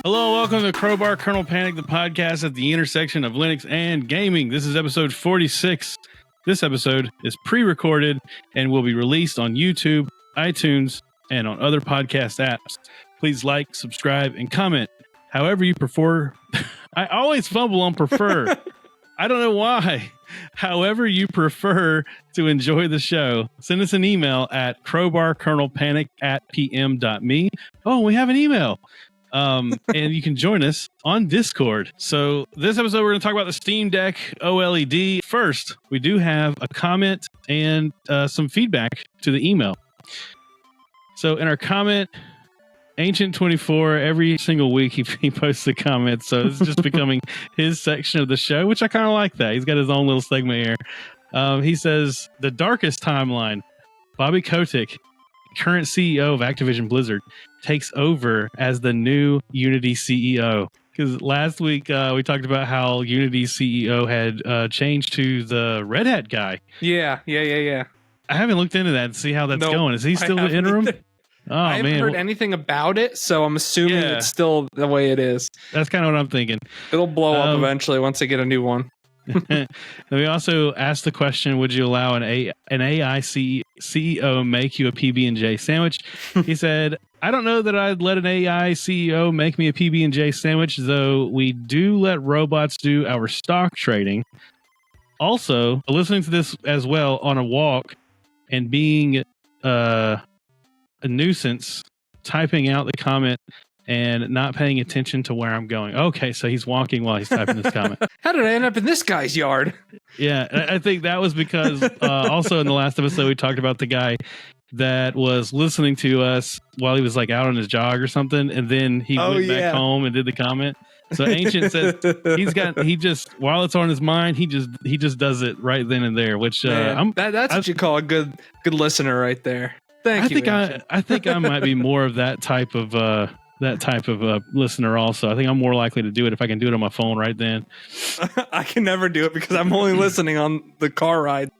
Hello, welcome to Crowbar Kernel Panic, the podcast at the intersection of Linux and gaming. This is episode 46. This episode is pre-recorded and will be released on YouTube, iTunes, and on other podcast apps. Please like, subscribe, and comment however you prefer. I always fumble on prefer. I don't know why. However you prefer to enjoy the show, send us an email at crowbarkernelpanic@pm.me. Oh, we have an email. And you can join us on Discord. So this episode, we're going to talk about the Steam Deck OLED. First, we do have a comment and some feedback to the email. So in our comment, Ancient24, every single week he posts a comment. So it's just becoming his section of the show, which I kind of like that. He's got his own little segment here. He says, the darkest timeline, Bobby Kotick, current CEO of Activision Blizzard, takes over as the new Unity CEO. Because last week we talked about how Unity's CEO had changed to the Red Hat guy. Yeah. I haven't looked into that to see how that's going. Is he still the interim? I haven't heard anything about it, so I'm assuming it's still the way it is. That's kind of what I'm thinking. It'll blow up eventually once they get a new one. We also asked the question, would you allow an AI CEO make you a PB&J sandwich? He said, I don't know that I'd let an AI CEO make me a PB&J sandwich, though we do let robots do our stock trading. Also, listening to this as well on a walk and being a nuisance, typing out the comment and not paying attention to where I'm going. Okay, so he's walking while he's typing this comment. How did I end up in this guy's yard? Yeah, I think that was because also in the last episode we talked about the guy that was listening to us while he was like out on his jog or something, and then he went back home and did the comment. So Ancient says he just while it's on his mind, he just does it right then and there, which that's what you call a good listener right there. Thank you. I think I might be more of that type of listener also. I think I'm more likely to do it if I can do it on my phone right then. I can never do it because I'm only listening on the car ride.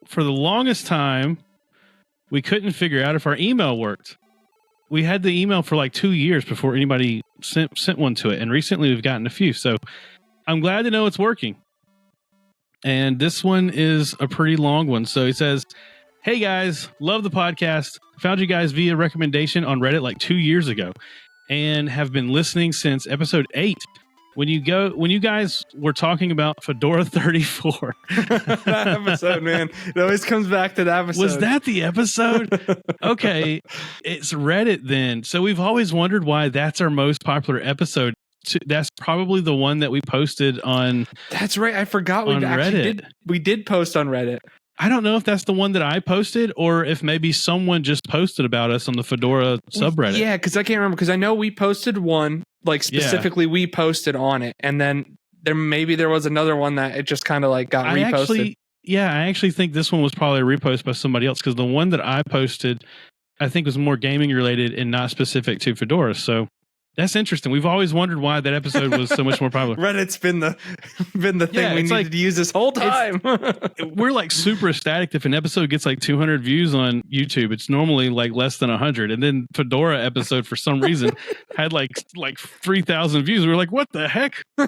For the longest time, we couldn't figure out if our email worked. We had the email for like 2 years before anybody sent one to it. And recently we've gotten a few. So I'm glad to know it's working. And this one is a pretty long one. So he says, hey guys, love the podcast. Found you guys via recommendation on Reddit like 2 years ago and have been listening since episode 8. When you guys were talking about Fedora 34. That episode, man. It always comes back to that episode. Was that the episode? Okay. It's Reddit then. So we've always wondered why that's our most popular episode. That's probably the one that we posted on. That's right. I forgot we actually did post on Reddit. I don't know if that's the one that I posted or if maybe someone just posted about us on the Fedora subreddit. Yeah, because I can't remember, because I know we posted one, like specifically we posted on it, and then there was another one that it just kind of like got reposted. I actually think this one was probably a repost by somebody else, because the one that I posted I think was more gaming related and not specific to Fedora. So that's interesting. We've always wondered why that episode was so much more popular. Reddit's been the thing we needed to use this whole time. We're like super ecstatic if an episode gets like 200 views on YouTube. It's normally like less than 100. And then Fedora episode for some reason had like 3,000 views. We were like, what the heck? All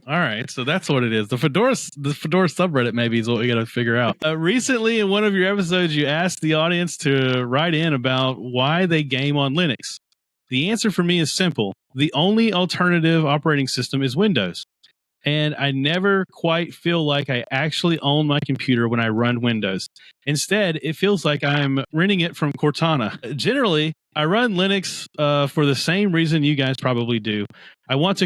right, so that's what it is. The Fedora subreddit maybe is what we got to figure out. Recently in one of your episodes, you asked the audience to write in about why they game on Linux. The answer for me is simple. The only alternative operating system is Windows. And I never quite feel like I actually own my computer when I run Windows. Instead, it feels like I'm renting it from Cortana. Generally, I run Linux for the same reason you guys probably do. I want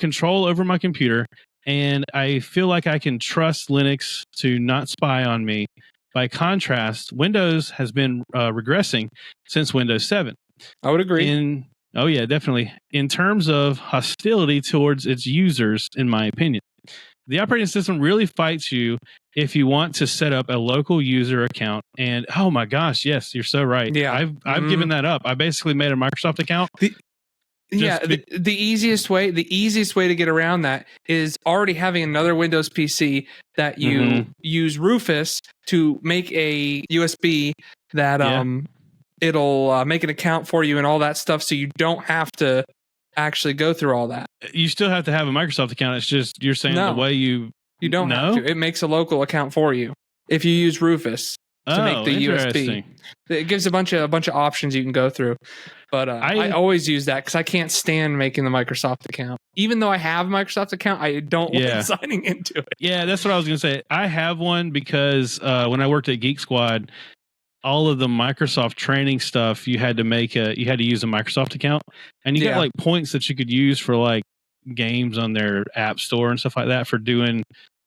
control over my computer, and I feel like I can trust Linux to not spy on me. By contrast, Windows has been regressing since Windows 7. I would agree. Oh, yeah, definitely. In terms of hostility towards its users, in my opinion, the operating system really fights you if you want to set up a local user account. And oh my gosh, yes, you're so right. Yeah, I've given that up. I basically made a Microsoft account. The easiest way to get around that is already having another Windows PC that you use Rufus to make a USB that it'll make an account for you and all that stuff, so you don't have to actually go through all that. You still have to have a Microsoft account. It's just you're saying the way you don't have to. It makes a local account for you if you use Rufus to make the USB. It gives a bunch of options you can go through. But I always use that because I can't stand making the Microsoft account. Even though I have a Microsoft account, I don't like signing into it. Yeah, that's what I was going to say. I have one because when I worked at Geek Squad, all of the Microsoft training stuff, you had to use a Microsoft account, and you got like points that you could use for like games on their app store and stuff like that for doing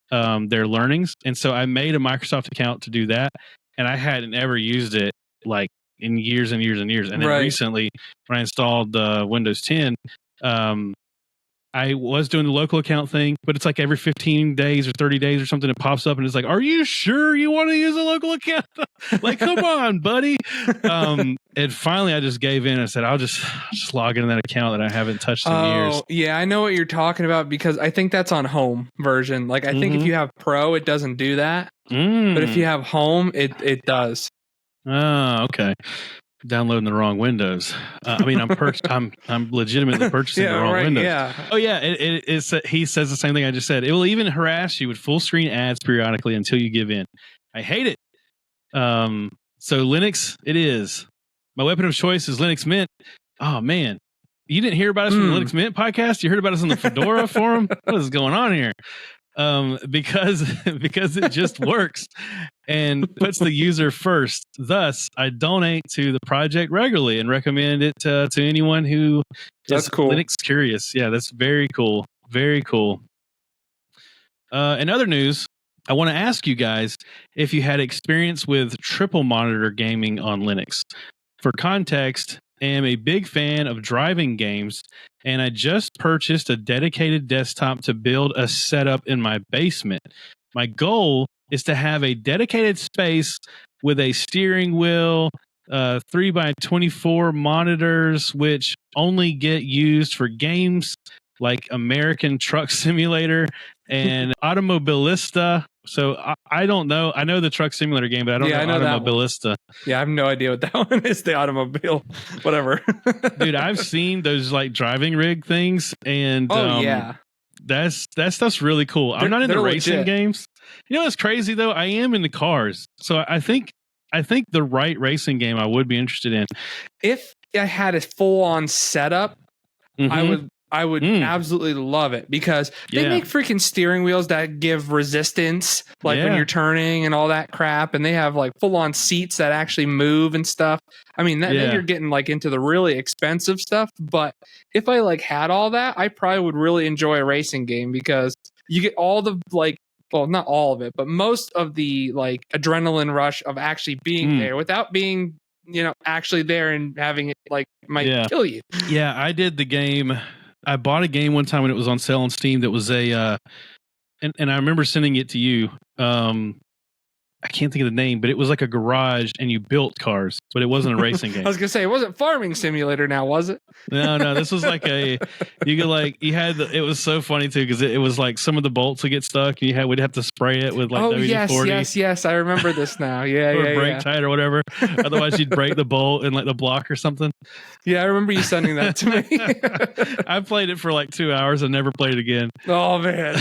their learnings. And so I made a Microsoft account to do that, and I hadn't ever used it like in years and years and years. And then recently, when I installed Windows 10, I was doing the local account thing, but it's like every 15 days or 30 days or something, it pops up and it's like, are you sure you want to use a local account? Like, come on, buddy. And finally I just gave in and said, I'll just log into that account that I haven't touched in years. Yeah, I know what you're talking about because I think that's on home version. Like, I think if you have Pro, it doesn't do that. But if you have home, it does. Oh, okay. Downloading the wrong Windows. I mean, I'm legitimately purchasing the wrong Windows. Yeah. Oh yeah, it's he says the same thing I just said. It will even harass you with full screen ads periodically until you give in. I hate it. So Linux, it is. My weapon of choice is Linux Mint. Oh man, you didn't hear about us from the Linux Mint podcast? You heard about us on the Fedora forum? What is going on here? Because it just works and puts the user first. Thus, I donate to the project regularly and recommend it to anyone who is Linux curious. Yeah, that's very cool. Very cool. In other news, I want to ask you guys if you had experience with triple monitor gaming on Linux. For context, I am a big fan of driving games, and I just purchased a dedicated desktop to build a setup in my basement. My goal is to have a dedicated space with a steering wheel, 3x24 monitors, which only get used for games like American Truck Simulator and Automobilista. So I don't know. I know the Truck Simulator game, but I don't know Automobilista. Yeah, I have no idea what that one is. The automobile, whatever. Dude, I've seen those like driving rig things, and that stuff's really cool. I'm not into racing games. You know what's crazy though? I am into cars, so I think the right racing game I would be interested in. If I had a full on setup, I would absolutely love it because they make freaking steering wheels that give resistance, like when you're turning and all that crap. And they have like full on seats that actually move and stuff. I mean, then you're getting like into the really expensive stuff. But if I like had all that, I probably would really enjoy a racing game because you get all the like, well, not all of it, but most of the like adrenaline rush of actually being there without being, actually there and having it like might kill you. Yeah, I did the game. I bought a game one time when it was on sale on Steam that was and I remember sending it to you. I can't think of the name, but it was like a garage and you built cars, but it wasn't a racing game. I was gonna say it wasn't Farming Simulator now, was it? No, this was like it was so funny too because it was like some of the bolts would get stuck and we'd have to spray it with like WD-40. Yes, I remember this now. Yeah, or brake tight or whatever. Otherwise you'd break the bolt in like the block or something. Yeah, I remember you sending that to me. I played it for like 2 hours and never played it again. Oh man.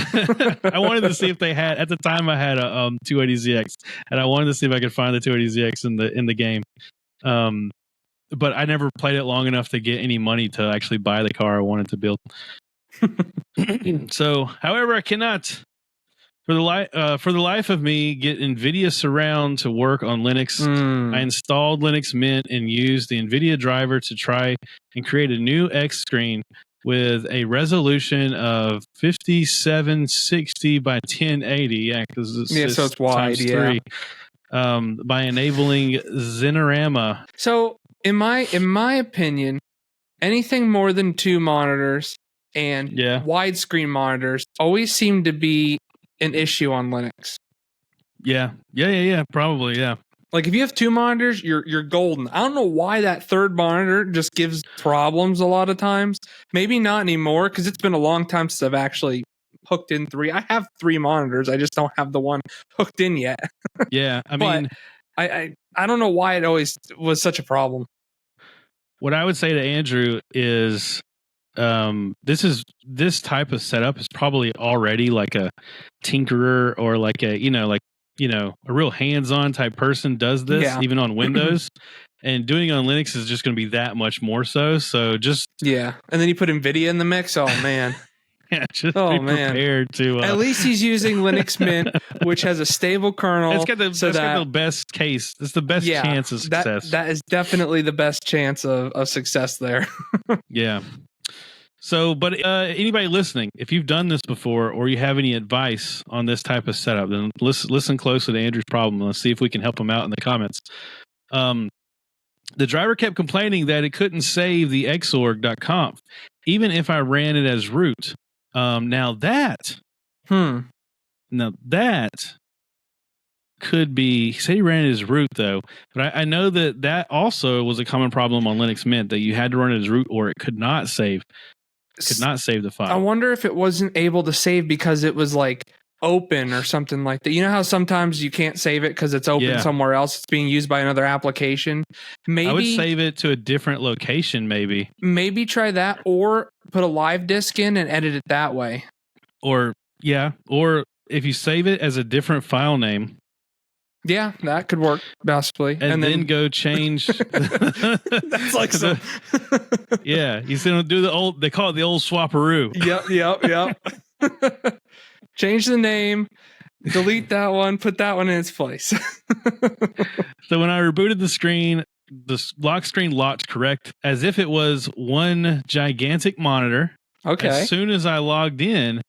I wanted to see if they had at the time I had a 280ZX. And I wanted to see if I could find the 280ZX in the game, but I never played it long enough to get any money to actually buy the car I wanted to build. So, however, I cannot, for the life of me, get NVIDIA Surround to work on Linux. I installed Linux Mint and used the NVIDIA driver to try and create a new X screen with a resolution of 5760 by 1080. Yeah, because so it's wide. Yeah. By enabling Xinerama. So, in my opinion, anything more than 2 monitors and widescreen monitors always seem to be an issue on Linux. Yeah, probably, yeah. Like if you have 2 monitors, you're golden. I don't know why that third monitor just gives problems a lot of times. Maybe not anymore because it's been a long time since I've actually hooked in 3. I have 3 monitors. I just don't have the one hooked in yet. Yeah, I mean, I don't know why it always was such a problem. What I would say to Andrew is this type of setup is probably already like a tinkerer or like a a real hands-on type person does this even on Windows. And doing it on Linux is just going to be that much more so. So just and then you put NVIDIA in the mix. Oh man. Yeah, just be prepared to. At least he's using Linux Mint, which has a stable kernel. It's got the best case. It's the best chance of success. That is definitely the best chance of success there. Yeah. So, but anybody listening, if you've done this before or you have any advice on this type of setup, then listen closely to Andrew's problem. Let's see if we can help him out in the comments. The driver kept complaining that it couldn't save the xorg.conf, even if I ran it as root. Now that could be. He said he ran it as root though, but I know that also was a common problem on Linux Mint, that you had to run it as root or it could not save. The file. I wonder if it wasn't able to save because it was like open or something like that. You know how sometimes you can't save it because it's open somewhere else. It's being used by another application. Maybe I would save it to a different location. Maybe try that, or put a live disk in and edit it that way. Or if you save it as a different file name. Yeah, that could work possibly. And then go change. That's like some. Yeah, you see them do the old. They call it the old swapperoo. Yep. Change the name, delete that one, put that one in its place. So when I rebooted the screen, the lock screen locked correct as if it was one gigantic monitor. Okay. As soon as I logged in,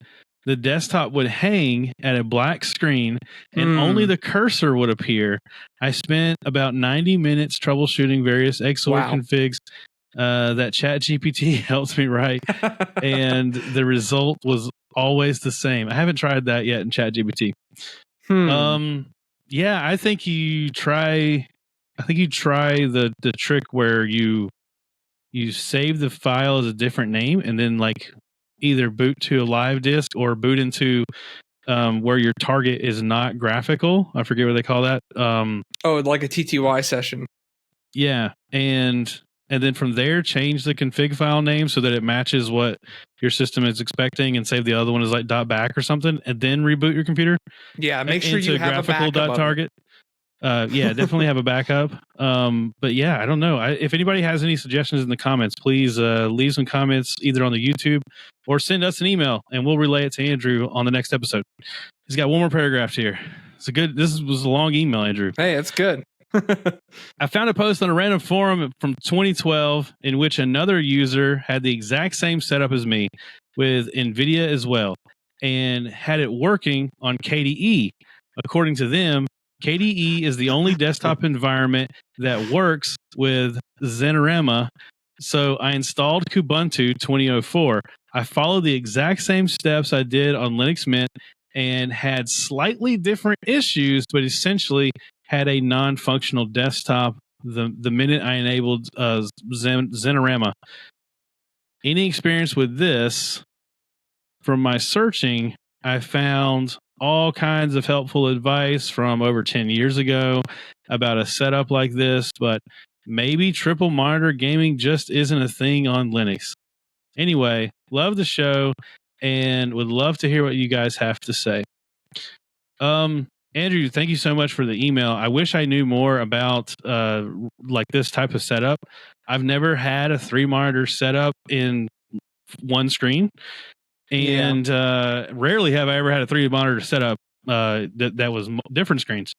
the desktop would hang at a black screen and only the cursor would appear. I spent about 90 minutes troubleshooting various XOR configs that ChatGPT helps me write, and the result was always the same. I haven't tried that yet in ChatGPT. Yeah, I think you try the trick where you save the file as a different name and then like either boot to a live disk or boot into where your target is not graphical. I forget what they call that. Like a TTY session. Yeah, and then from there change the config file name so that it matches what your system is expecting, and save the other one as like .back or something, and then reboot your computer. Yeah, make sure you have a backup. Target. Yeah, definitely have a backup. But yeah, I don't know. If anybody has any suggestions in the comments, please leave some comments either on the YouTube or send us an email, and we'll relay it to Andrew on the next episode. He's got one more paragraph here. This was a long email, Andrew. Hey, it's good. I found a post on a random forum from 2012 in which another user had the exact same setup as me with NVIDIA as well, and had it working on KDE. According to them, KDE is the only desktop environment that works with Xenorama. So I installed Kubuntu 2004. I followed the exact same steps I did on Linux Mint and had slightly different issues, but essentially had a non-functional desktop the minute I enabled Xenorama. Any experience with this? From my searching, I found all kinds of helpful advice from over 10 years ago about a setup like this, but maybe triple monitor gaming just isn't a thing on Linux. Anyway, love the show and would love to hear what you guys have to say. Andrew, thank you so much for the email. I wish I knew more about like this type of setup. I've never had a 3-monitor setup in one screen. And rarely have I ever had a 3-monitor setup that was different screens.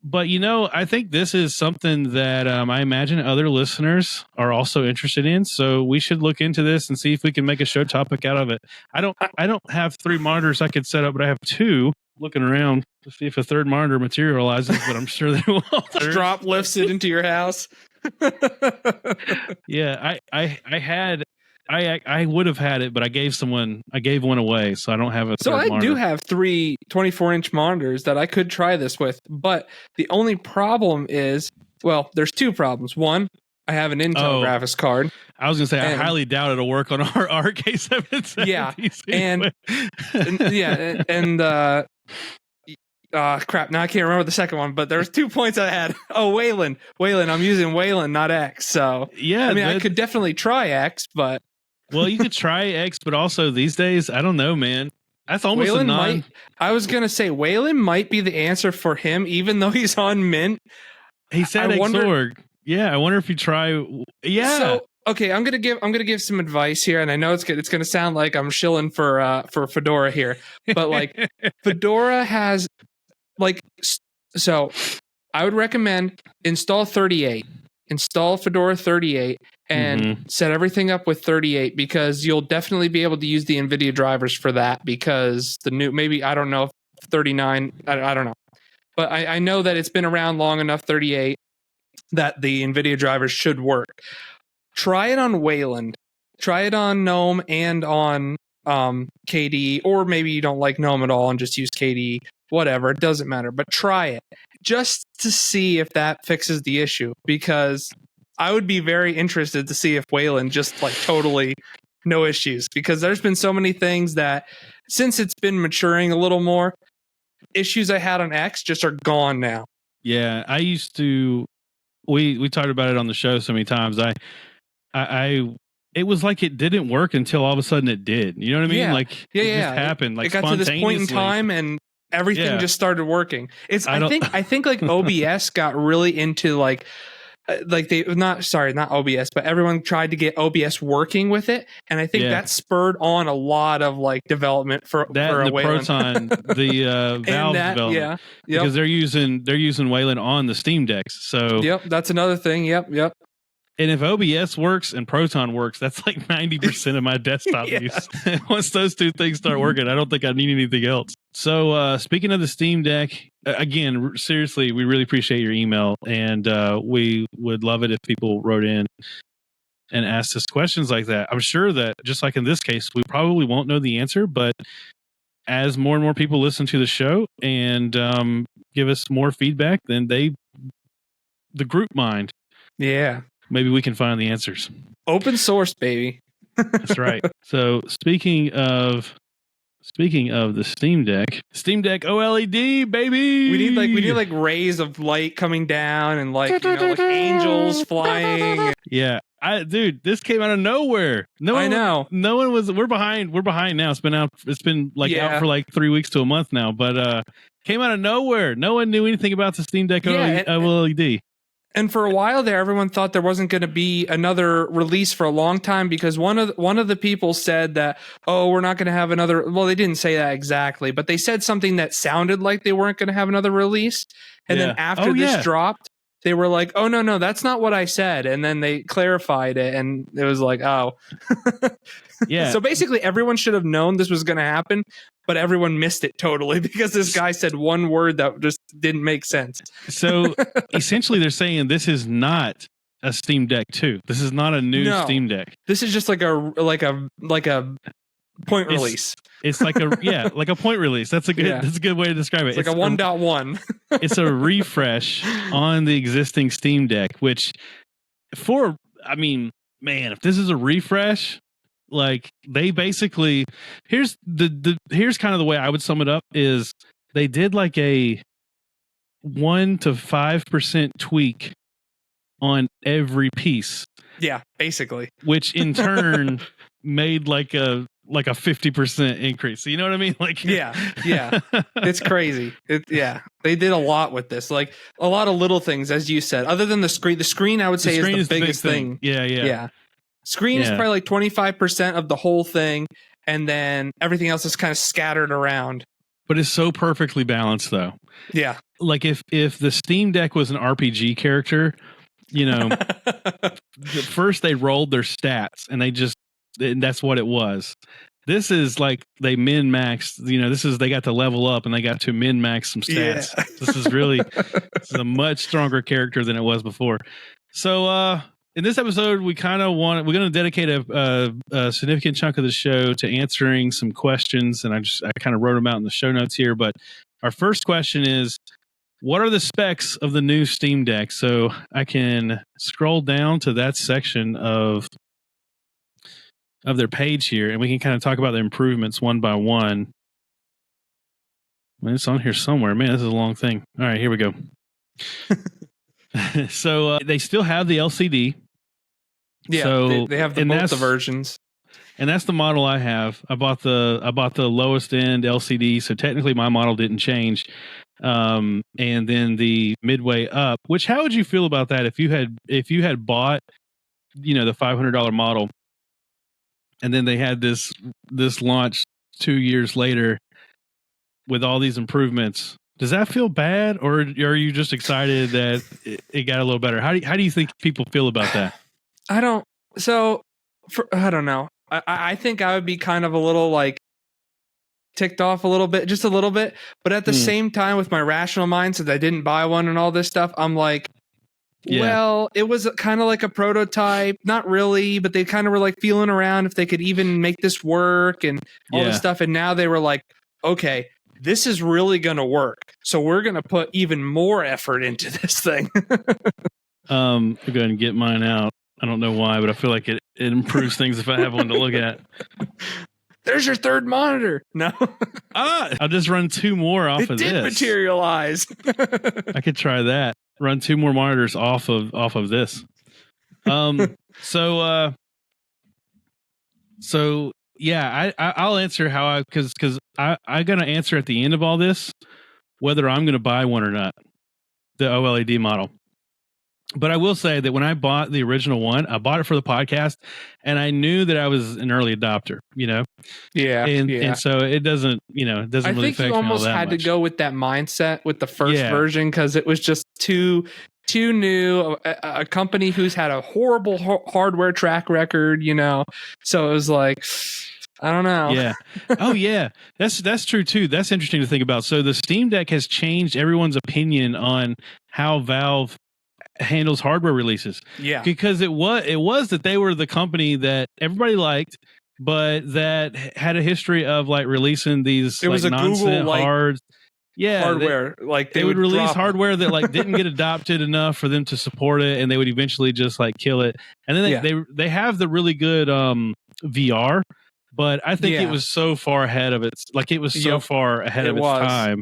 But, I think this is something that I imagine other listeners are also interested in. So we should look into this and see if we can make a show topic out of it. I don't have 3 monitors I could set up, but I have 2. Looking around to see if a 3rd monitor materializes, but I'm sure they will. Drop lifts it into your house. Yeah, I would have had it, but I gave one away, so I don't have a 3rd monitor. So I do have 3 24-inch monitors that I could try this with, but the only problem is, well, there's 2 problems. One, I have an Intel graphics card. I was going to say, I highly doubt it'll work on our K770. Yeah, crap, now I can't remember the second one, but there was 2 points I had. Wayland, I'm using Wayland, not X. So yeah, I mean, I could definitely try X, but Well, you could try X, but also these days, I don't know, man. That's almost Wayland a non. I was gonna say Wayland might be the answer for him, even though he's on Mint. He said Xorg. Yeah, I wonder if you try. Yeah. So okay, I'm gonna give some advice here, and I know it's gonna sound like I'm shilling for Fedora here, but like Fedora has like so. I would recommend install 38, install Fedora 38, and set everything up with 38 because you'll definitely be able to use the NVIDIA drivers for that because the new, maybe, I don't know, if 39, I don't know. But I know that it's been around long enough, 38, that the NVIDIA drivers should work. Try it on Wayland. Try it on GNOME and on KDE, or maybe you don't like GNOME at all and just use KDE. Whatever, it doesn't matter. But try it just to see if that fixes the issue, because I would be very interested to see if Wayland just like totally no issues, because there's been so many things that since it's been maturing a little more, issues I had on X just are gone now. Yeah, I used to. We talked about it on the show so many times. I it was like it didn't work until all of a sudden it did. You know what I mean? Yeah. Like it just happened. Like it got to this point in time and everything just started working. I think like OBS got really into like they not OBS, but everyone tried to get OBS working with it, and I think that spurred on a lot of like development for the Proton, the Valve development. Because they're using Wayland on the Steam Decks. So that's another thing. Yep. And if OBS works and Proton works, that's like 90% of my desktop use. Once those two things start working, I don't think I need anything else. So speaking of the Steam Deck, again, seriously, we really appreciate your email. And we would love it if people wrote in and asked us questions like that. I'm sure that just like in this case, we probably won't know the answer. But as more and more people listen to the show and give us more feedback, then the group mind. Yeah. Maybe we can find the answers. Open source, baby. That's right. So speaking of the Steam Deck OLED, baby. We need like rays of light coming down and like like angels flying. Yeah. Dude, this came out of nowhere. I know. No one was. We're behind now. It's been out for like 3 weeks to a month now. But came out of nowhere. No one knew anything about the Steam Deck OLED. And for a while there, everyone thought there wasn't going to be another release for a long time because one of the people said that, oh, we're not going to have another. Well, they didn't say that exactly, but they said something that sounded like they weren't going to have another release. And then after this dropped, they were like, oh, no, that's not what I said. And then they clarified it, and it was like, oh. Yeah. So basically, everyone should have known this was going to happen, but everyone missed it totally because this guy said one word that just didn't make sense. So essentially, they're saying this is not a Steam Deck 2. This is not a new Steam Deck. This is just like a point release. It's like like a point release. That's a good way to describe it. It's like a 1.1. It's a refresh on the existing Steam Deck, which if this is a refresh, like they basically here's kind of the way I would sum it up is they did like a 1 to 5% tweak on every piece. Yeah, basically. Which in turn made like a 50% increase. You know what I mean? Like yeah. It's crazy. They did a lot with this. Like a lot of little things, as you said. Other than the screen. The screen I would say is the biggest thing. Yeah. Screen is probably like 25% of the whole thing, and then everything else is kind of scattered around. But it's so perfectly balanced though. Yeah. Like if the Steam Deck was an RPG character, first they rolled their stats and that's what it was. This is like they min-maxed, they got to level up and they got to min-max some stats. Yeah. This is a much stronger character than it was before. So in this episode, we're going to dedicate a significant chunk of the show to answering some questions, and I kind of wrote them out in the show notes here. But our first question is, what are the specs of the new Steam Deck? So I can scroll down to that section of their page here, and we can kind of talk about the improvements one by one. It's on here somewhere. Man, this is a long thing. All right, here we go. So they still have the LCD. Yeah, so, they have both the versions. and that's the model I have. I bought the lowest end LCD, so technically my model didn't change. And then the midway up. Which, how would you feel about that if you had bought, the $500 model, and then they had this launch 2 years later with all these improvements? Does that feel bad, or are you just excited that it got a little better? How do you think people feel about that? I don't know. I think I would be kind of a little like ticked off a little bit, just a little bit. But at the same time, with my rational mind, since I didn't buy one and all this stuff, I'm like, well, it was kind of like a prototype. Not really, but they kind of were like feeling around if they could even make this work and all this stuff. And now they were like, okay, this is really going to work. So we're going to put even more effort into this thing. I'll go ahead and get mine out. I don't know why, but I feel like it improves things if I have one to look at. There's your third monitor. No. I'll just run 2 more off of this. It did materialize. I could try that. Run 2 more monitors off of this. So yeah, I'll answer how because I'm gonna answer at the end of all this whether I'm gonna buy one or not, the OLED model. But I will say that when I bought the original one, I bought it for the podcast, and I knew that I was an early adopter. And so it doesn't it doesn't really affect me all that much. I think you almost had to go with that mindset with the first version because it was just too new, a company who's had a horrible hardware track record, so it was like, I don't know. Yeah. Oh yeah. That's true too. That's interesting to think about. So the Steam Deck has changed everyone's opinion on how Valve handles hardware releases. Yeah. Because it was that they were the company that everybody liked, but that had a history of like releasing these it was a Google hard hardware. They would release hardware that like didn't get adopted enough for them to support it, and they would eventually just like kill it. And then they have the really good VR, but I think it was so far ahead of its far ahead of its time.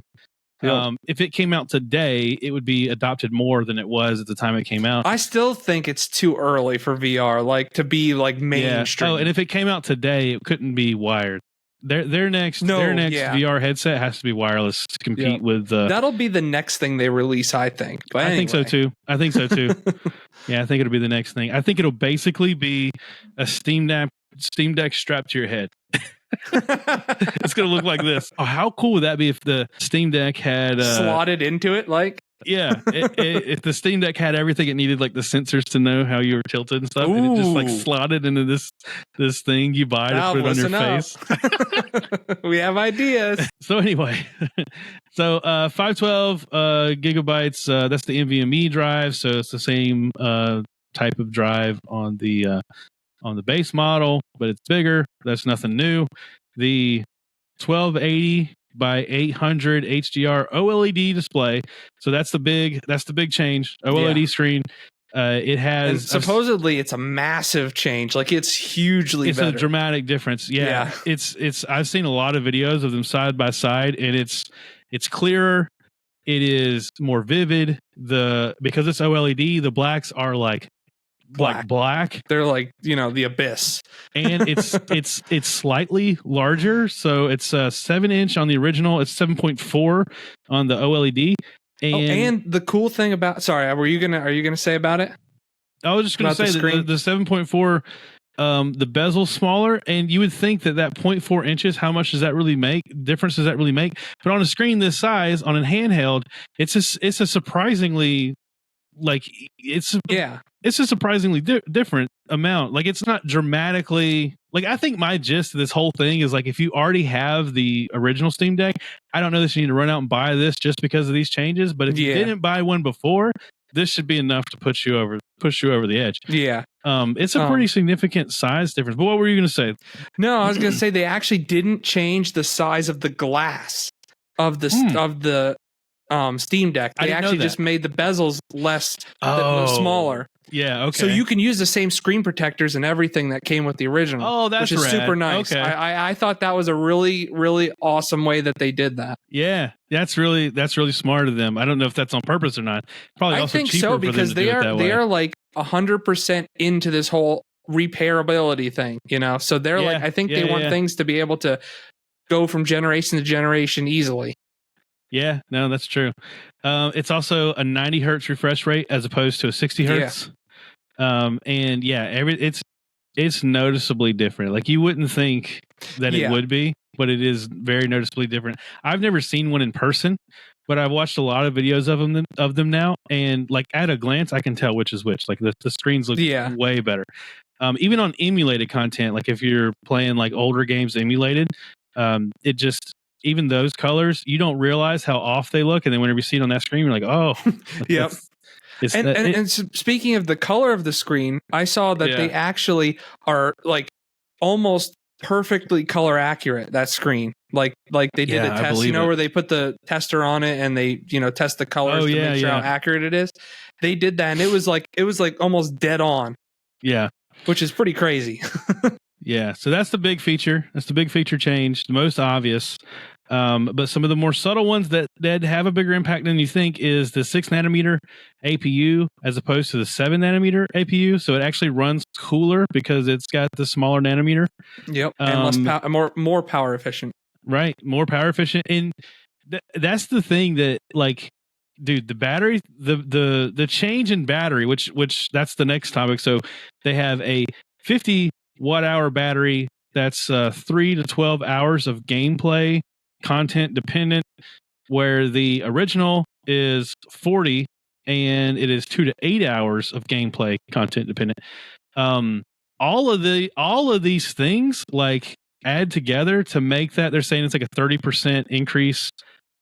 If it came out today, it would be adopted more than it was at the time it came out. I still think it's too early for VR, like to be like mainstream. Oh, and if it came out today, it couldn't be wired. Their next VR headset has to be wireless to compete with. That'll be the next thing they release, I think. But I think so too. Yeah, I think it'll be the next thing. I think it'll basically be a Steam Deck strapped to your head. It's gonna look like this. Oh, how cool would that be if the Steam Deck had slotted into it? Like, if the Steam Deck had everything it needed, like the sensors to know how you were tilted and stuff, and it just like slotted into this thing you buy to put it on your face. We have ideas. So anyway, 512 gigabytes. That's the NVMe drive, so it's the same type of drive on the base model, but it's bigger. That's nothing new. The 1280 by 800 HDR OLED display. So that's the big change. OLED screen. It has and supposedly it's a massive change. Like it's hugely better. A dramatic difference. Yeah. It's I've seen a lot of videos of them side by side, and it's clearer. It is more vivid. Because it's OLED, the blacks are like black. They're like, the abyss. And it's slightly larger. So it's 7-inch on the original. It's 7.4 on the OLED. And the cool thing about are you gonna say about it? I was just gonna say that the 7.4 the bezel's smaller, and you would think that 0.4 inches, how much does that really make? Difference does that really make? But on a screen this size, on a handheld, it's a surprisingly it's a surprisingly different amount. Like it's not dramatically I think my gist of this whole thing is like if you already have the original Steam Deck, I don't know that you need to run out and buy this just because of these changes. But if you didn't buy one before, this should be enough to push you over the edge. Yeah. It's a pretty significant size difference. But what were you going to say? No, I was going to say they actually didn't change the size of the glass of the Steam Deck. They actually just made the bezels smaller. Yeah, okay. So you can use the same screen protectors and everything that came with the original. Oh, that's which is rad. Super nice. Okay. I thought that was a really, really awesome way that they did that. Yeah, that's really smart of them. I don't know if that's on purpose or not. Probably also I think cheaper so because they are like 100% into this whole repairability thing, so they're like, I think they want things to be able to go from generation to generation easily. Yeah, no, that's true. It's also a 90 hertz refresh rate as opposed to a 60 hertz. And it's noticeably different. Like you wouldn't think that it would be, but it is very noticeably different. I've never seen one in person, but I've watched a lot of videos of them now, and like at a glance, I can tell which is which. Like the screens look way better. Even on emulated content, like if you're playing like older games emulated, it just, even those colors, you don't realize how off they look, and then whenever you see it on that screen, you're like, oh, yep. And speaking of the color of the screen, I saw that they actually are like almost perfectly color accurate. That screen, like they did a test, where they put the tester on it and they test the colors to make sure how accurate it is. They did that, and it was like almost dead on. Yeah, which is pretty crazy. Yeah, so that's the big feature. That's the big feature change, the most obvious. But some of the more subtle ones that have a bigger impact than you think is the 6 nanometer APU as opposed to the 7 nanometer APU. So it actually runs cooler because it's got the smaller nanometer. Yep, and less more power efficient. Right, more power efficient, and that's the thing that, like, dude, the battery, the change in battery, which that's the next topic. So they have a 50 watt hour battery that's 3 to 12 hours of gameplay content dependent, where the original is 40 and it is 2 to 8 hours of gameplay content dependent. All of these things like add together to make that, they're saying it's like a 30% increase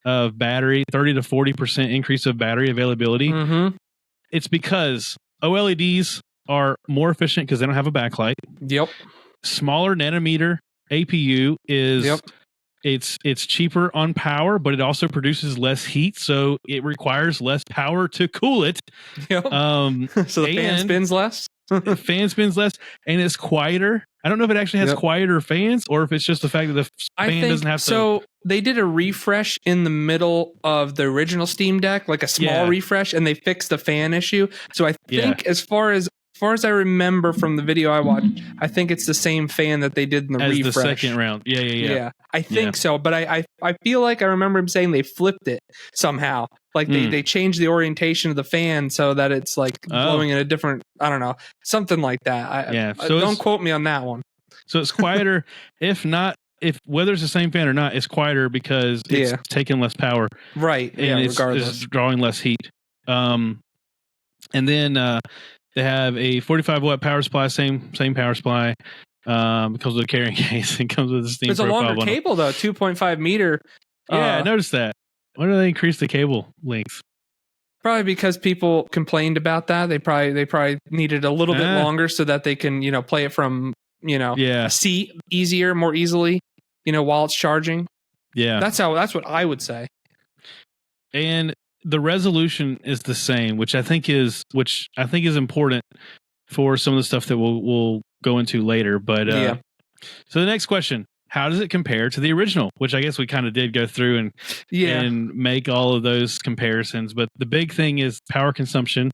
of battery, 30 to 40% increase of battery availability. Mm-hmm. It's because OLEDs are more efficient because they don't have a backlight. Yep. Smaller nanometer APU is it's cheaper on power, but it also produces less heat, so it requires less power to cool it. Yep. So the fan spins less. Fan spins less, and it's quieter. I don't know if it actually has quieter fans or if it's just the fact that the fan doesn't have to. So they did a refresh in the middle of the original Steam Deck, like a small refresh, and they fixed the fan issue. So I think as far as I remember from the video I watched, I think it's the same fan that they did in the refresh. The second round. Yeah. I think so, but I feel like I remember him saying they flipped it somehow. Like they changed the orientation of the fan so that it's like blowing in a different, I don't know, something like that. So don't quote me on that one. So it's quieter, if whether it's the same fan or not, it's quieter because it's taking less power. Right. And it's drawing less heat. And then they have a 45 watt power supply, same power supply. Because of the carrying case, it comes with a Steam. It's a longer cable though, 2.5 meter. Yeah, I noticed that. Why do they increase the cable length? Probably because people complained about that. They probably needed a little bit longer so that they can play it from a seat more easily while it's charging. Yeah, that's what I would say. And the resolution is the same, which I think is important for some of the stuff that we'll go into later. But so the next question: how does it compare to the original? Which I guess we kind of did go through and make all of those comparisons. But the big thing is power consumption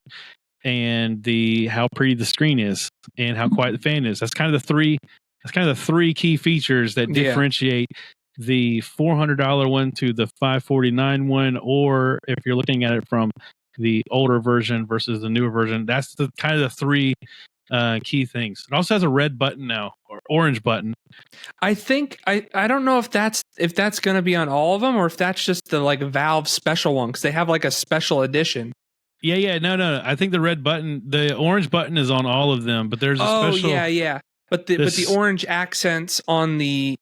and how pretty the screen is and how quiet the fan is. That's kind of the three key features that differentiate the $400 one to the $549 one, or if you're looking at it from the older version versus the newer version, that's the kind of the three key things. It also has a red button now, or orange button. I think I don't know if that's going to be on all of them or if that's just the like Valve special one, because they have like a special edition. No. I think the orange button is on all of them, but there's a special. But the orange accents on the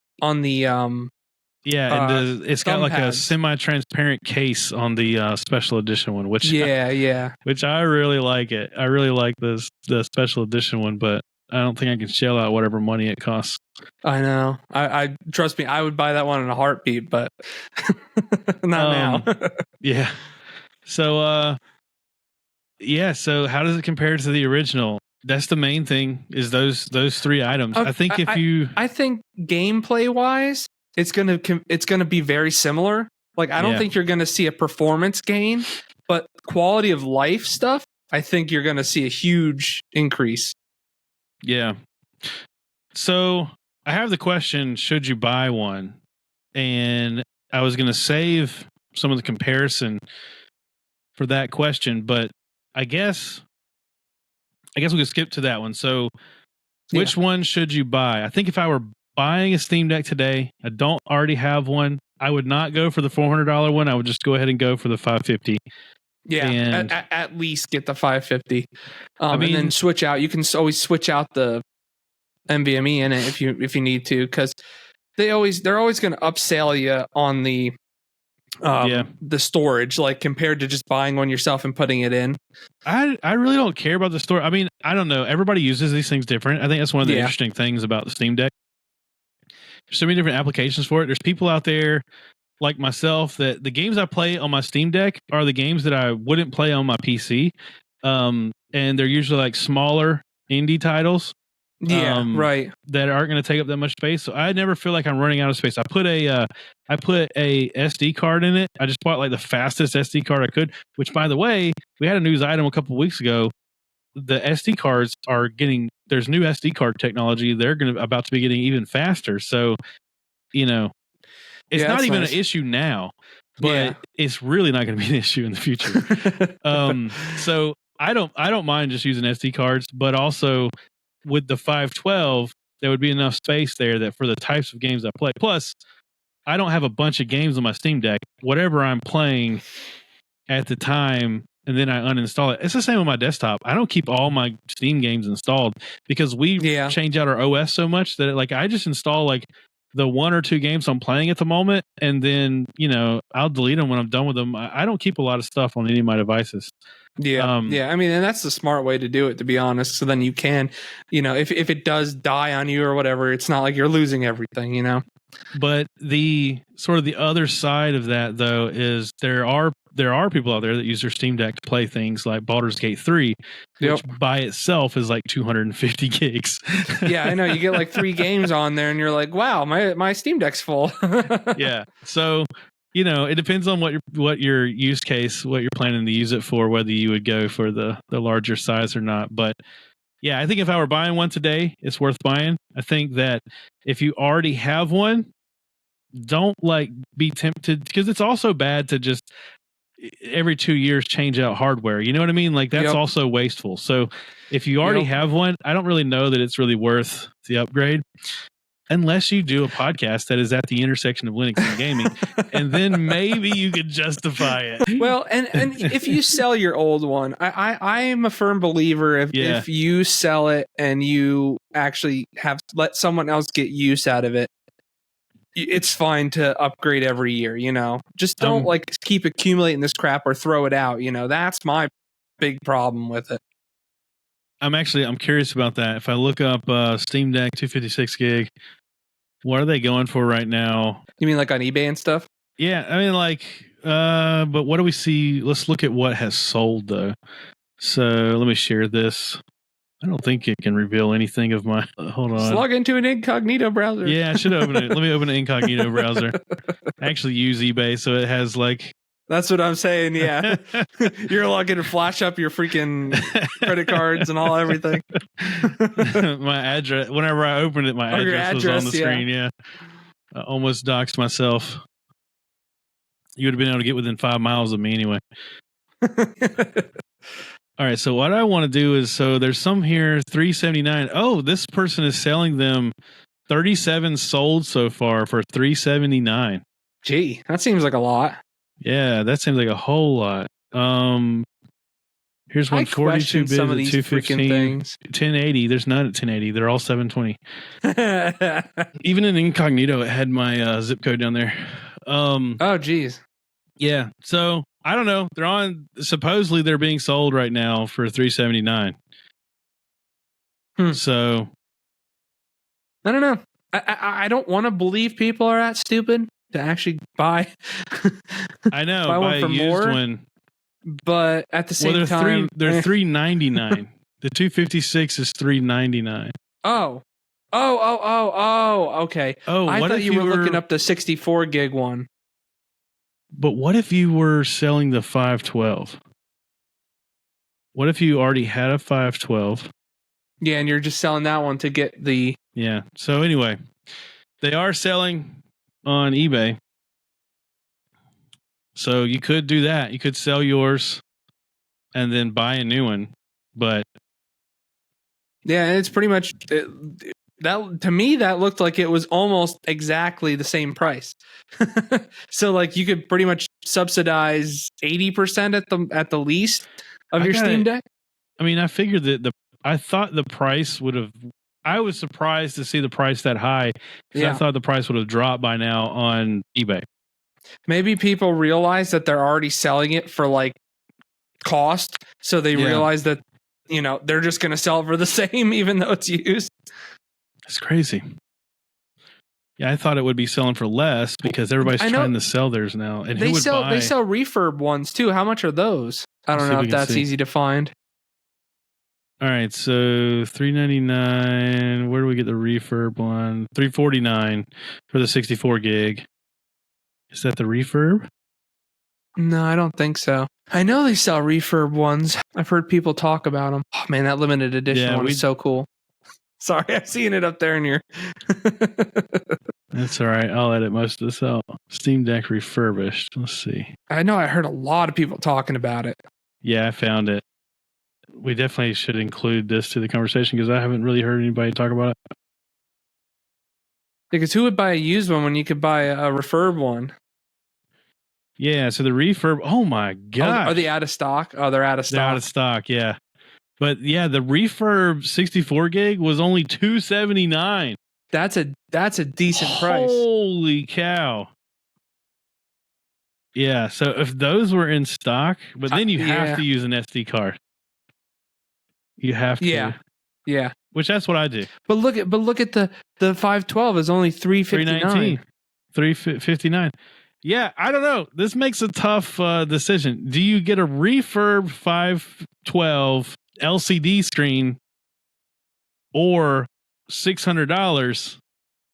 it's got like a semi-transparent case on the special edition one, which which I really like it. I really like the special edition one, but I don't think I can shell out whatever money it costs. I know. I trust me, I would buy that one in a heartbeat, but not now. Yeah. So so how does it compare to the original? That's the main thing, is those three items. I think I think gameplay wise, it's gonna be very similar. Like I don't think you're gonna see a performance gain, but quality of life stuff, I think you're gonna see a huge increase. Yeah. So I have the question, should you buy one? And I was going to save some of the comparison for that question, but I guess we could skip to that one. So which one should you buy? I think if I were buying a Steam Deck today, I don't already have one, I would not go for the $400 one. I would just go ahead and go for the $550. Yeah, and at least get the 550. I mean, and then switch out. You can always switch out the NVMe in it if you need to, because they're always going to upsell you on the storage, like compared to just buying one yourself and putting it in. I really don't care about the storage. I mean, I don't know. Everybody uses these things different. I think that's one of the interesting things about the Steam Deck. There's so many different applications for it. There's people out there like myself that the games I play on my Steam Deck are the games that I wouldn't play on my PC. And they're usually like smaller indie titles. Right. That aren't going to take up that much space. So I never feel like I'm running out of space. I put a SD card in it. I just bought like the fastest SD card I could, which by the way, we had a news item a couple of weeks ago. The SD cards are there's new SD card technology. They're about to be getting even faster. So, it's not even an issue now, but it's really not going to be an issue in the future. So I don't mind just using SD cards, but also with the 512, there would be enough space there that for the types of games I play. Plus, I don't have a bunch of games on my Steam Deck. Whatever I'm playing at the time, and then I uninstall it. It's the same on my desktop. I don't keep all my Steam games installed because we change out our OS so much that I just install like the one or two games I'm playing at the moment, and then I'll delete them when I'm done with them. I don't keep a lot of stuff on any of my devices. Yeah. I mean, and that's the smart way to do it, to be honest. So then you can, if it does die on you or whatever, it's not like you're losing everything, But the sort of the other side of that, though, is there are people out there that use their Steam Deck to play things like Baldur's Gate 3, which by itself is like 250 gigs. Yeah, I know. You get like 3 games on there and you're like, wow, my Steam Deck's full. Yeah. So, it depends on what your use case, what you're planning to use it for, whether you would go for the larger size or not. But yeah, I think if I were buying one today, it's worth buying. I think that if you already have one, don't be tempted, because it's also bad to just every 2 years change out hardware. You know what I mean? Like that's also wasteful. So if you already have one, I don't really know that it's really worth the upgrade. Unless you do a podcast that is at the intersection of Linux and gaming, and then maybe you could justify it. Well, and if you sell your old one, I am a firm believer if you sell it and you actually let someone else get use out of it, it's fine to upgrade every year. Just don't keep accumulating this crap or throw it out. That's my big problem with it. I'm curious about that. If I look up Steam Deck 256 gig, what are they going for right now? You mean like on eBay and stuff? Yeah, I mean but what do we see? Let's look at what has sold though. So let me share this. I don't think it can reveal anything of my. Hold on. Just log into an incognito browser. Yeah, I should open it. Let me open an incognito browser. I actually use eBay, so it has That's what I'm saying. Yeah, you're logging to flash up your freaking credit cards and everything. My address. Whenever I opened it, my address was on the screen. Yeah, I almost doxed myself. You would have been able to get within 5 miles of me anyway. All right. So what I want to do is, there's some here $379. Oh, this person is selling them 37 sold so far for $379. Gee, that seems like a lot. Yeah, that seems like a whole lot. Here's one 42 bits some of these 215 things. 1080. There's none at 1080. They're all 720. Even in incognito, it had my zip code down there. Oh, geez. Yeah. So I don't know. Supposedly they're being sold right now for $379. So I don't know. I don't want to believe people are that stupid to actually buy. I know. buy one for more. One. But at the same time, they're $399. The 256 is $399. Oh, okay. Oh, I thought you were looking up the 64 gig one. But what if you were selling the 512? What if you already had a 512 Yeah, and you're just selling that one to get the... Yeah. So anyway, they are selling on eBay. So you could do that. You could sell yours and then buy a new one. But yeah, it's pretty much that to me. That looked like it was almost exactly the same price. So like you could pretty much subsidize 80% at the least of your Steam Deck. I mean, I figured that I thought the price would have. I was surprised to see the price that high because I thought the price would have dropped by now on eBay. Maybe people realize that they're already selling it for like cost, so they realize that they're just going to sell it for the same, even though it's used. It's crazy. Yeah, I thought it would be selling for less because everybody's trying to sell theirs now. And they sell refurb ones too. How much are those? I don't know if that's easy to find. All right, so $399. Where do we get the refurb one? $349 for the 64 gig. Is that the refurb? No, I don't think so. I know they sell refurb ones. I've heard people talk about them. Oh man, that limited edition one is so cool. Sorry, I've seen it up there in your... That's all right. I'll edit most of this out. Steam Deck refurbished. Let's see. I know I heard a lot of people talking about it. Yeah, I found it. We definitely should include this to the conversation because I haven't really heard anybody talk about it. Because who would buy a used one when you could buy a refurb one? Yeah, so the refurb, oh my god. Are they out of stock? Oh, they're out of stock. They're out of stock, yeah. But yeah, the refurb 64 gig was only $279. That's a decent price. Holy cow. Yeah, so if those were in stock, but then you have to use an SD card. You have to. Yeah. Which that's what I do. But look at the 512 is only $359. $359. Yeah, I don't know. This makes a tough decision. Do you get a refurb 512 LCD screen or $600?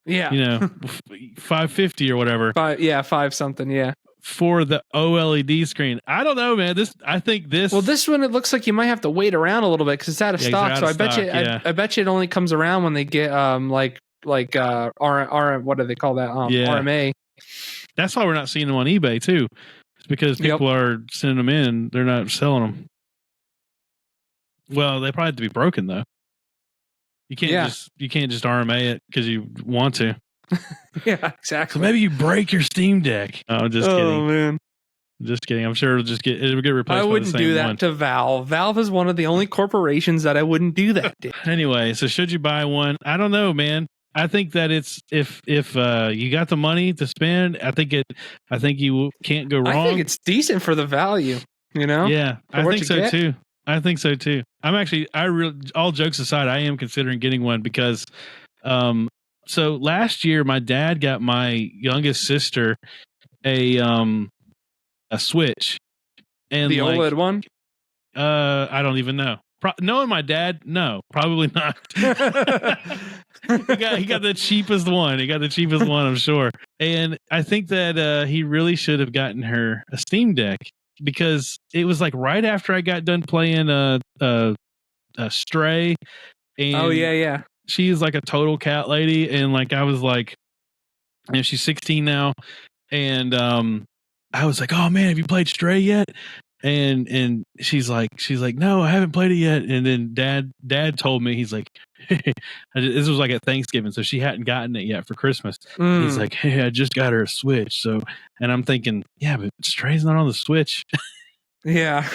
Yeah. $550 or whatever. $5 something, yeah. For the OLED screen. I don't know, man. I think this. Well, this one, it looks like you might have to wait around a little bit because it's out of stock. So I bet you it only comes around when they get what do they call that? RMA. That's why we're not seeing them on eBay too. It's because people are sending them in. They're not selling them. Well, they probably have to be broken though. You can't just RMA it because you want to. Yeah, exactly. So maybe you break your Steam Deck. Oh, I'm just kidding. Oh man, just kidding. I'm sure it'll get replaced. I wouldn't do that to Valve. Valve is one of the only corporations that I wouldn't do that to. Anyway, so should you buy one? I don't know, man. I think that it's if you got the money to spend, I think you can't go wrong. I think it's decent for the value. Yeah, I think so too. I think so too. All jokes aside, I am considering getting one because, so last year my dad got my youngest sister a Switch, and the OLED one. I don't even know. Knowing my dad, no, probably not. he got the cheapest one. I'm sure. And I think that he really should have gotten her a Steam Deck because it was like right after I got done playing Stray. And yeah. She's like a total cat lady, and like I was like, she's 16 now, and I was like, oh man, have you played Stray yet? And she's like, no, I haven't played it yet. And then dad told me, he's like, this was like at Thanksgiving, so she hadn't gotten it yet for Christmas. He's like, hey, I just got her a Switch. So, and I'm thinking, yeah, but Stray's not on the Switch. Yeah.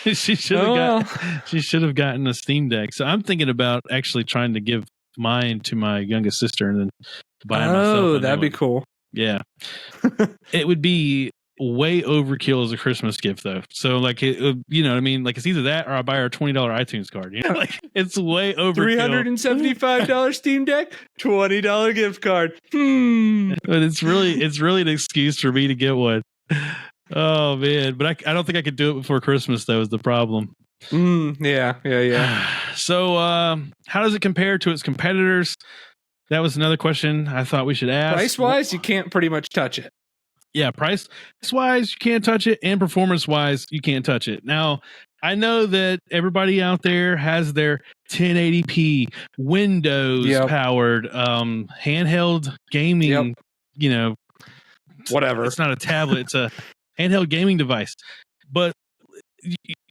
she should have gotten a Steam Deck. So I'm thinking about actually trying to give mine to my youngest sister and then buy myself. Oh, that'd be cool. Yeah. It would be way overkill as a Christmas gift though. So like you know what I mean? Like it's either that or I buy her a $20 iTunes card. Like it's way overkill. $375 Steam Deck, $20 gift card. But it's really an excuse for me to get one. Oh man, but I don't think I could do it before Christmas though is the problem. Yeah. So how does it compare to its competitors? That was another question I thought we should ask. Price wise, you can't pretty much touch it. Yeah, price wise, you can't touch it, and performance wise, you can't touch it. Now, I know that everybody out there has their 1080p Windows powered handheld gaming, whatever. It's not a tablet, it's a handheld gaming device. But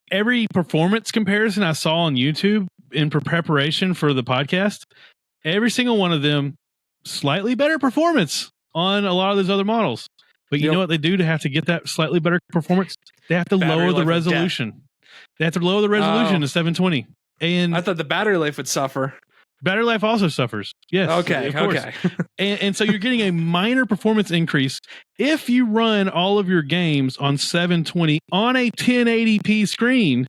every performance comparison I saw on YouTube in preparation for the podcast, every single one of them slightly better performance on a lot of those other models. But you know what they do to have to get that slightly better performance? They have to lower the resolution. They have to lower the resolution to 720. And I thought the battery life would suffer. Battery life also suffers. Yes. Okay. Of course. Okay. and so you're getting a minor performance increase if you run all of your games on 720 on a 1080p screen.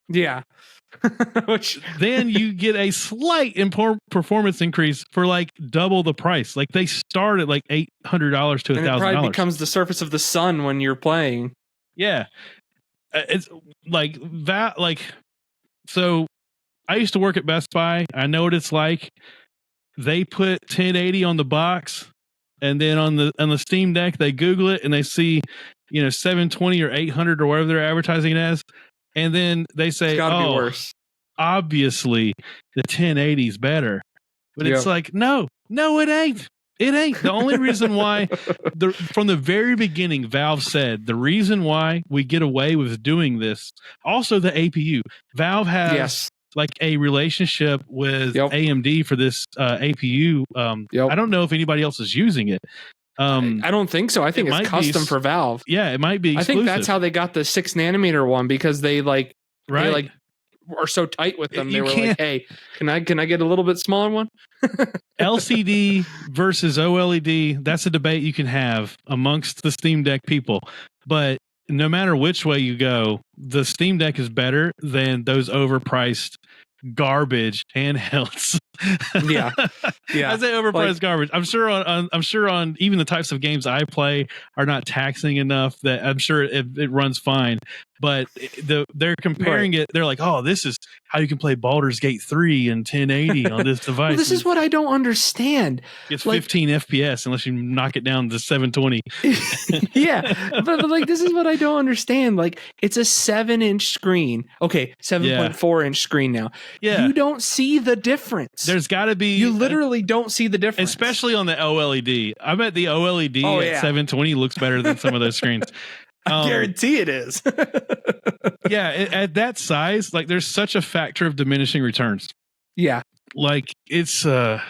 Yeah. Which then you get a slight performance increase for like double the price. Like they start at like $800 to $1,000. It probably becomes the surface of the sun when you're playing. Yeah. It's like that. Like, so I used to work at Best Buy. I know what it's like. They put 1080 on the box, and then on the Steam Deck, they Google it and they see, 720 or 800 or whatever they're advertising it as, and then they say, it's gotta be worse. Obviously, the 1080 is better. But it's like, no, it ain't. It ain't. The only reason why, from the very beginning, Valve said the reason why we get away with doing this. Also, the APU. Valve has like a relationship with AMD for this APU. I don't know if anybody else is using it. I don't think so. I think it's custom for Valve. Yeah, it might be exclusive. I think that's how they got the 6 nanometer one, because they are so tight with them. They were like, hey, can I get a little bit smaller one? LCD versus OLED, that's a debate you can have amongst the Steam Deck people. But no matter which way you go, the Steam Deck is better than those overpriced garbage handhelds. Yeah. I say overpriced garbage. I'm sure on even the types of games I play are not taxing enough that I'm sure it runs fine. But they're comparing it. They're like, oh, this is how you can play Baldur's Gate 3 in 1080 on this device. Well, this is what I don't understand. It's 15 FPS unless you knock it down to 720. Yeah, but like this is what I don't understand. Like it's a 7-inch screen. Okay, 7.4-inch screen now. Yeah, you don't see the difference. There's got to be. You literally don't see the difference, especially on the OLED. I bet the OLED at 720 looks better than some of those screens. I guarantee it is. At that size, like there's such a factor of diminishing returns. Yeah, like it's like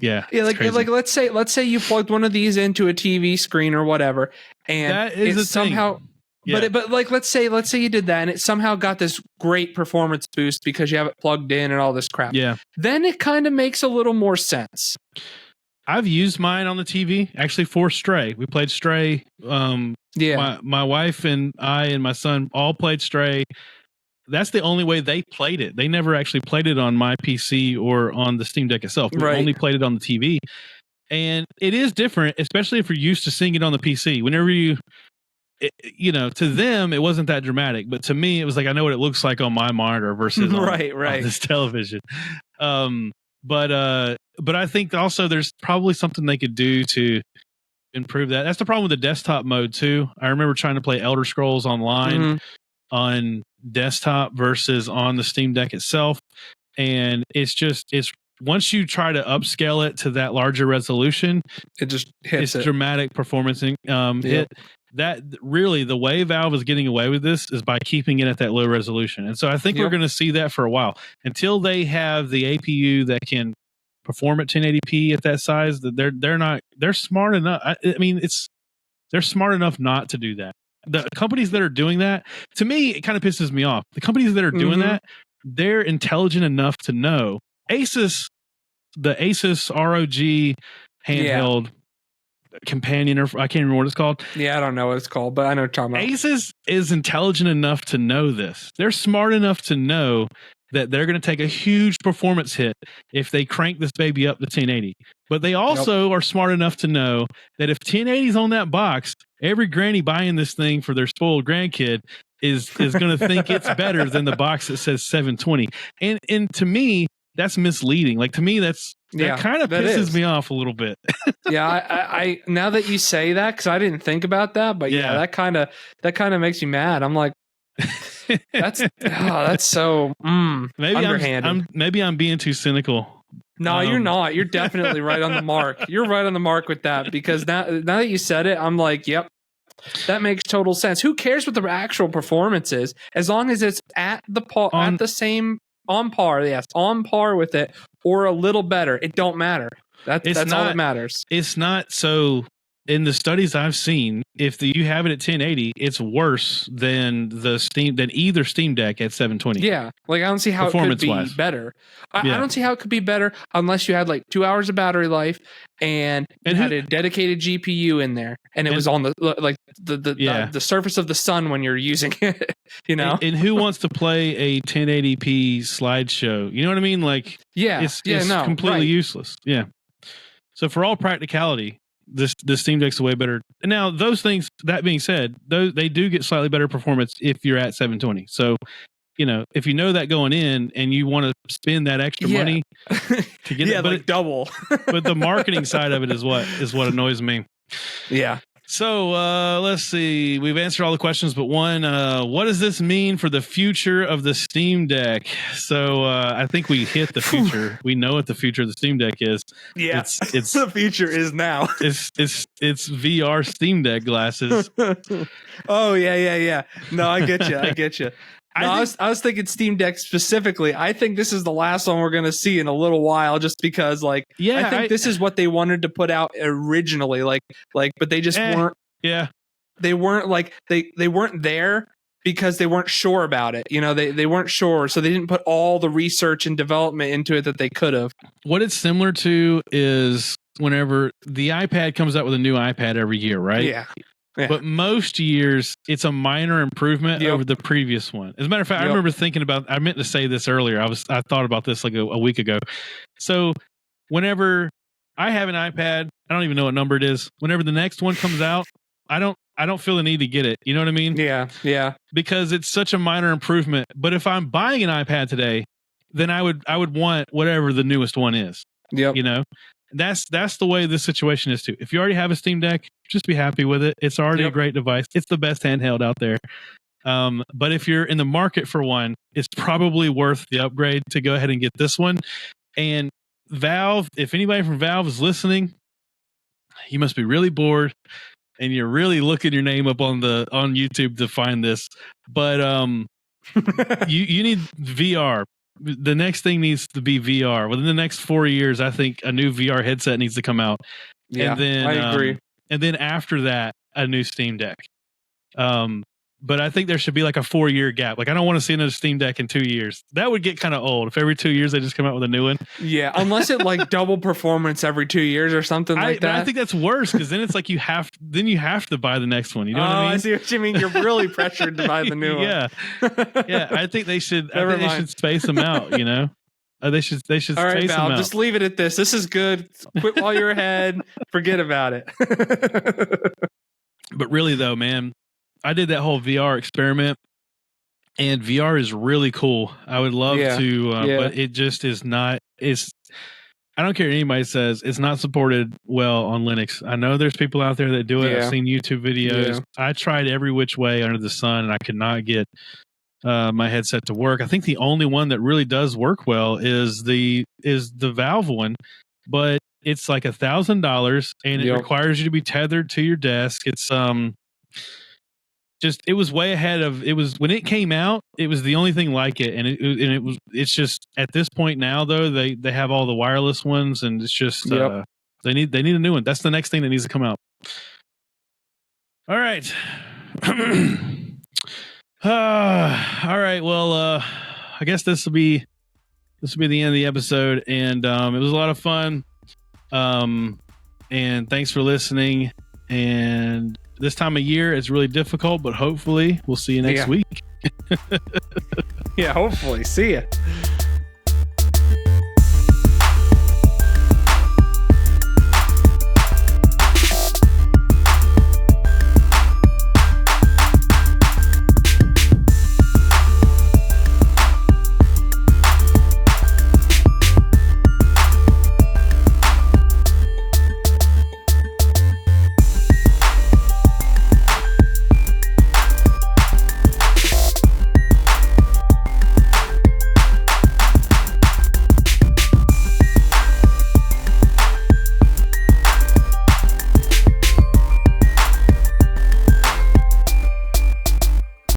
let's say you plugged one of these into a TV screen or whatever, and that is it somehow. Yeah. But like let's say you did that and it somehow got this great performance boost because you have it plugged in and all this crap. Yeah. Then it kind of makes a little more sense. I've used mine on the TV actually for Stray. We played Stray. My wife and I and my son all played Stray. That's the only way they played it. They never actually played it on my PC or on the Steam Deck itself. We only played it on the TV. And it is different, especially if you're used to seeing it on the PC. Whenever to them, it wasn't that dramatic. But to me, it was like, I know what it looks like on my monitor versus on this television. But I think also there's probably something they could do to improve that. That's the problem with the desktop mode too. I remember trying to play Elder Scrolls Online on desktop versus on the Steam Deck itself. And it's once you try to upscale it to that larger resolution, it just hits dramatic performance hit. That really, the way Valve is getting away with this is by keeping it at that low resolution. And so I think we're going to see that for a while until they have the APU that can perform at 1080p at that size. That they're smart enough. They're smart enough not to do that. The companies that are doing that, to me, it kind of pisses me off. The companies that are doing that, they're intelligent enough to know the Asus ROG handheld companion, or I can't remember what it's called. Yeah, I don't know what it's called, but I know what you're talking about. Asus is intelligent enough to know this. They're smart enough to know that they're going to take a huge performance hit if they crank this baby up to 1080. But they also are smart enough to know that if 1080 is on that box, every granny buying this thing for their spoiled grandkid is going to think it's better than the box that says 720. And to me, that's misleading. Like to me, that kind of pisses me off a little bit. Yeah, I now that you say that, because I didn't think about that, but that kind of makes me mad. I'm like, that's so underhanded. Maybe I'm being too cynical. No, you're not. You're definitely right on the mark. You're right on the mark with that, because now that you said it, I'm like, yep, that makes total sense. Who cares what the actual performance is, as long as it's at the same on par with it, or a little better. It don't matter. That's all that matters. It's not so. In the studies I've seen, if you have it at 1080, it's worse than either Steam Deck at 720. Yeah, like I don't see how it could be better. I don't see how it could be better unless you had like 2 hours of battery life and had a dedicated GPU in there, and it was on the surface of the sun when you're using it. You know, and who wants to play a 1080p slideshow? You know what I mean? Like, it's completely useless. Yeah. So for all practicality, the Steam Deck's way better. Now, those things, that being said, they do get slightly better performance if you're at 720. So, you know, if you know that going in and you want to spend that extra money to get it, double. But the marketing side of it is what annoys me. Yeah. So let's see. We've answered all the questions, but one, what does this mean for the future of the Steam Deck? So I think we hit the future. We know what the future of the Steam Deck is. Yeah, it's the future is now. It's VR Steam Deck glasses. Oh yeah. No, I get you. No, I was thinking Steam Deck specifically. I think this is the last one we're going to see in a little while, just because, I think this is what they wanted to put out originally. But they just weren't. Yeah, they weren't they weren't there because they weren't sure about it. You know, they weren't sure, so they didn't put all the research and development into it that they could have. What it's similar to is whenever the iPad comes out with a new iPad every year, right? Yeah. Yeah. But most years, it's a minor improvement over the previous one. As a matter of fact, I remember thinking about, I meant to say this earlier. I thought about this like a week ago. So whenever I have an iPad, I don't even know what number it is. Whenever the next one comes out, I don't feel the need to get it. You know what I mean? Yeah. Because it's such a minor improvement. But if I'm buying an iPad today, then I would want whatever the newest one is. Yep. You know? That's the way this situation is too. If you already have a Steam Deck, just be happy with it. It's already a great device. It's the best handheld out there. But if you're in the market for one, it's probably worth the upgrade to go ahead and get this one. And Valve, if anybody from Valve is listening, you must be really bored and you're really looking your name up on YouTube to find this. But you need VR. The next thing needs to be VR. Within the next 4 years, I think a new VR headset needs to come out. Yeah, and then, I agree. And then after that, a new Steam Deck. But I think there should be like a 4-year gap. Like, I don't want to see another Steam Deck in 2 years. That would get kind of old if every 2 years they just come out with a new one. Yeah, unless it like double performance every 2 years or something like that. I think that's worse, because then it's like you have to buy the next one. You know what I mean? I see what you mean. You're really pressured to buy the new one. Yeah. I think they should. They should space them out. You know, they should. All right, space Val, them out. just leave it at this. This is good. Quit while you're ahead. Forget about it. But really, though, man, I did that whole VR experiment, and VR is really cool. I would love to, but it just is not. I don't care what anybody says. It's not supported well on Linux. I know there's people out there that do it. Yeah. I've seen YouTube videos. Yeah. I tried every which way under the sun, and I could not get my headset to work. I think the only one that really does work well is the Valve one, but it's like $1,000, and it requires you to be tethered to your desk. It's it was way ahead of it was when it came out. It was the only thing like it, and it's just at this point now though they have all the wireless ones, and it's just they need a new one. That's the next thing that needs to come out. All right. All right. Well, I guess this will be the end of the episode, and it was a lot of fun. And thanks for listening. And this time of year it's really difficult, but hopefully we'll see you next week. Yeah, hopefully. See ya.